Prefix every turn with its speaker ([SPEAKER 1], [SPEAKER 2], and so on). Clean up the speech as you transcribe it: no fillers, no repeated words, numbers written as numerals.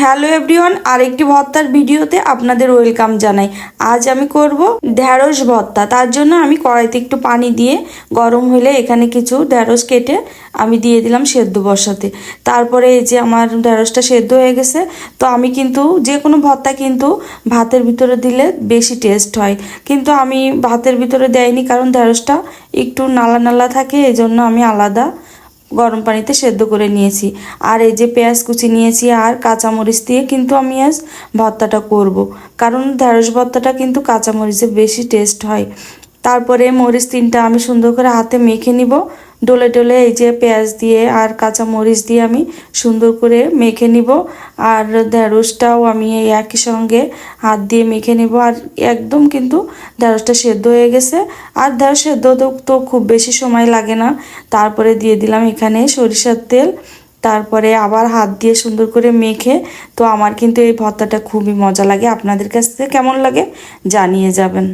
[SPEAKER 1] Hello everyone, আরেকটি ভর্তার ভিডিওতে আপনাদের ওয়েলকাম জানাই। আজ আমি করব ঢ্যাঁড়স ভর্তা। তার জন্য আমি কড়াইতে একটু পানি দিয়ে গরম হলে এখানে কিছু ঢ্যাঁড়স কেটে আমি দিয়ে দিলাম সেদ্ধ বসাতে। তারপরে এই যে আমার ঢ্যাঁড়সটা সেদ্ধ হয়ে গেছে। তো আমি কিন্তু যে কোনো ভর্তা কিন্তু ভাতের ভিতরে দিলে বেশি টেস্ট হয়, কিন্তু আমি ভাতের ভিতরে দেয়নি কারণ ঢ্যাঁড়সটা একটু নালা নালা থাকে, এই জন্য আমি আলাদা গরম পানিতে সেদ্ধ করে নিয়েছি। আর এই যে পেঁয়াজ কুচি নিয়েছি আর কাঁচামরিচ দিয়ে কিন্তু আমি আজ ভর্তাটা করব, কারণ ঢ্যাঁড়স ভর্তাটা কিন্তু কাঁচামরিচে বেশি টেস্ট হয়। তারপরে মরিচ তিনটা আমি সুন্দর করে হাতে মেখে নিব, ডলে ডলে এই যে পেঁয়াজ দিয়ে আর কাঁচামরিচ দিয়ে আমি সুন্দর করে মেখে নিব। আর ঢ্যাঁড়সটাও আমি এই একই সঙ্গে হাত দিয়ে মেখে নিব। আর একদম কিন্তু ঢ্যাঁড়সটা সেদ্ধ হয়ে গেছে, আর ঢ্যাঁড়স সেদ্ধ তো খুব বেশি সময় লাগে না। তারপরে দিয়ে দিলাম এখানে সরিষার তেল, তারপরে আবার হাত দিয়ে সুন্দর করে মেখে। তো আমার কিন্তু এই ভর্তাটা খুবই মজা লাগে, আপনাদের কাছ থেকে কেমন লাগে জানিয়ে যাবেন।